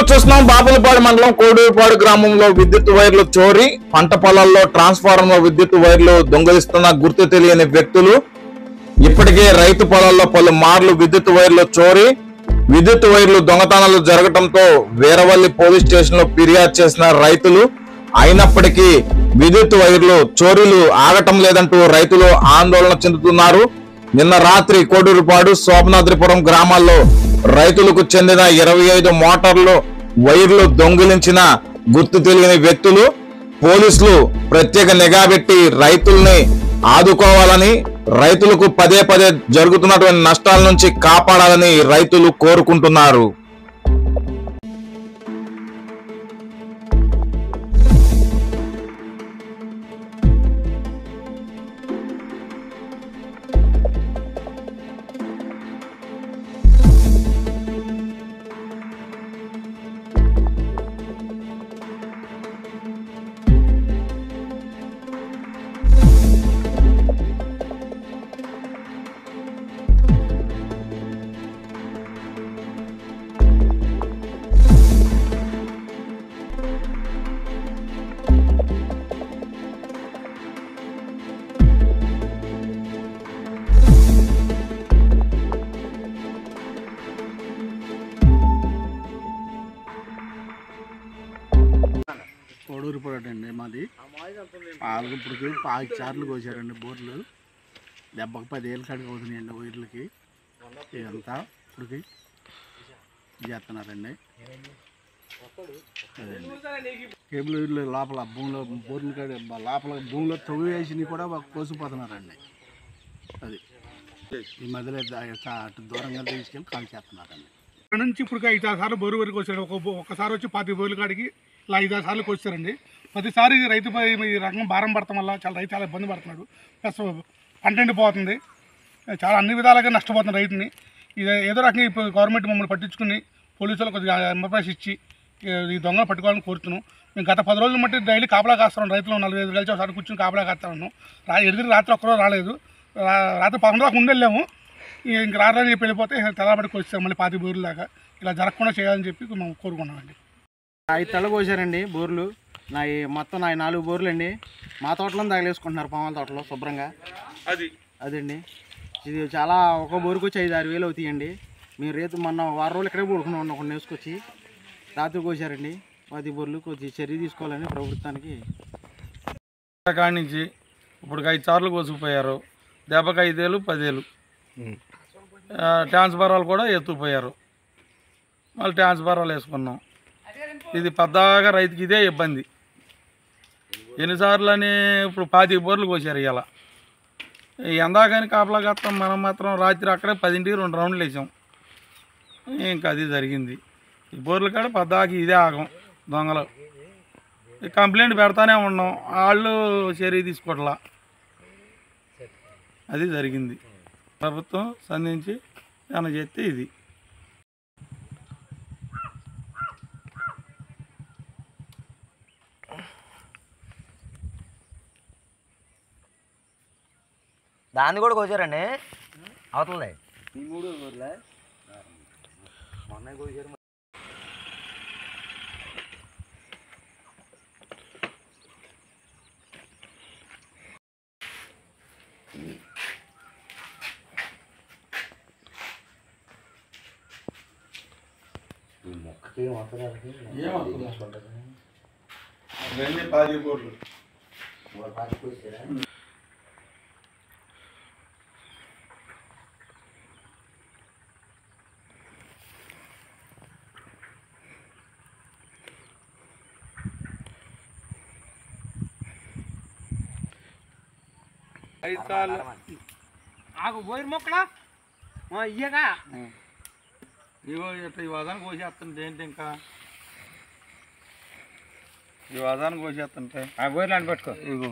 చూస్తున్నాం బాపులపాడు మండలం కోడూరుపాడు గ్రామంలో విద్యుత్ వైర్లు చోరీ, పంట పొలాల్లో ట్రాన్స్ఫార్మర్ విద్యుత్ వైర్లు దొంగిలిస్తున్న గుర్తు తెలియని వ్యక్తులు. ఇప్పటికే రైతు పొలాల్లో పలు మార్లు విద్యుత్ వైర్లు చోరీ, విద్యుత్ వైర్లు దొంగతనాలు జరగడంతో వీరవల్లి పోలీస్ స్టేషన్ లో ఫిర్యాదు చేసిన రైతులు. అయినప్పటికీ విద్యుత్ వైర్లు చోరీలు ఆగటం లేదంటూ రైతులు ఆందోళన చెందుతున్నారు. నిన్న రాత్రి కోడూరుపాడు, శోభనాద్రిపురం గ్రామాల్లో రైతులకు చెందిన 25 మోటార్లు వైర్లు దొంగిలించిన గుర్తు తెలియని వ్యక్తులు. పోలీసులు ప్రత్యేక నిఘా పెట్టి రైతుల్ని ఆదుకోవాలని, రైతులకు పదే పదే జరుగుతున్నటువంటి నష్టాల నుంచి కాపాడాలని రైతులు కోరుకుంటున్నారు. కోడూరుపాడు అండి మాది. ఇప్పుడు 5 సార్లు కోసారండి బోర్లు. దెబ్బకి 10 ఏళ్ళ కాడికి అవుతున్నాయండి వైర్లకి. ఇదంతా ఇప్పటికి చేస్తున్నారండి. కేబుల్ వైర్లు లోపల భూమిలో బోర్లు కాడ లోపల భూమిలో తవ్వి వేసి కూడా కోసిపోతున్నారండి. అది ఈ మధ్యలో అటు దూరంగా తీసుకెళ్ళి కాల్ చేస్తున్నారండి. ఇక్కడ నుంచి ఇప్పుడు 5-6 సార్లు బోరు వరకు వచ్చారు. ఒక్కసారి వచ్చి 10 బోర్లు కాడికి ఇలా 5-6 సార్లు వచ్చారండి. ప్రతిసారి రైతుపై ఈ రకంగా భారం పడటం వల్ల రైతు చాలా ఇబ్బంది పడుతున్నాడు. ప్లస్ పంట ఎండిపోతుంది. చాలా అన్ని విధాలుగా నష్టపోతుంది రైతుని. ఇది ఏదో రకంగా ఇప్పుడు గవర్నమెంట్ మమ్మల్ని పట్టించుకుని పోలీసులు కొద్దిగా ఎంపైస్ ఇచ్చి ఈ దొంగలు పట్టుకోవాలని కోరుతున్నాం. మేము గత 10 రోజుల మట్టి డైలీ కాపలా కాస్తున్నాం. రైతులు 4-5 కలిసి ఒకసారి కూర్చొని కాపలా కాస్తున్నాం. ఎదురు రాత్రి ఒక్కరోజు రాలేదు. రాత్రి 11 దాకా ఉండెళ్ళాము. ఇంక రాత్రి చెప్పి వెళ్ళిపోతే తెల్లబడికి వచ్చాము. మళ్ళీ 10 బోర్లు దాకా ఇలా జరగకుండా చేయాలని చెప్పి మేము కోరుకున్నామండి. 5 తల కోసారండి బోర్లు. మొత్తం 4 బోర్లు అండి. మా తోటలో తగిలేసుకుంటున్నారు, పామాల తోటలో శుభ్రంగా. అదండి ఇది చాలా ఒక బోరుకు వచ్చి 5-6 వేలు అవుతాయండి. మేము రేపు మొన్న వారం రోజులు ఇక్కడే పడుకున్నాం. ఒకటి వేసుకొచ్చి రాత్రి కోసారండి 10 బోర్లు. కొద్ది చర్య తీసుకోవాలని ప్రభుత్వానికి. కాడి నుంచి ఇప్పుడు 5 సార్లు కోసుకుపోయారు. దెబ్బకి 5 ఏళ్ళు 10 ఏళ్ళు. ట్రాన్స్ఫారాలు కూడా ఎత్తుకుపోయారు. మళ్ళీ ట్రాన్స్ఫారాలు వేసుకున్నాం. ఇది పెద్దగా రైతుకి ఇదే ఇబ్బంది. ఎన్నిసార్లు అని ఇప్పుడు 25 బోర్లు కోసారు ఇలా. ఎందాకని కాపలా కత్తాం. మనం మాత్రం రాత్రి అక్కడే 10ంటికి 2 రౌండ్లు వేసాం. ఇంకా అది జరిగింది. ఈ బోర్లు కాడ పెద్దకి ఇదే ఆగం. దొంగలు కంప్లైంట్ పెడతానే ఉన్నాం. వాళ్ళు చర్య తీసుకోవట్లా. అది జరిగింది. ప్రభుత్వం సంధించి ఏమైనా చేస్తే ఇది. దాన్ని కూడా కోసారండి అవతలే. ఈ 3 బోర్లే మొన్న కోసారు. మొక్కకి ఇవన్నీ 10 బోర్లు. ఆకు బోరు మొక్కలా ఇయ్యగా ఇగో ఇట్లా ఈ వాదాన్ని కోసేస్తుంటే ఏంటి, ఇంకా ఈ వాదాన్ని కోసేస్తుంటే ఆ బోర్లు అని పట్టుకో. ఇగో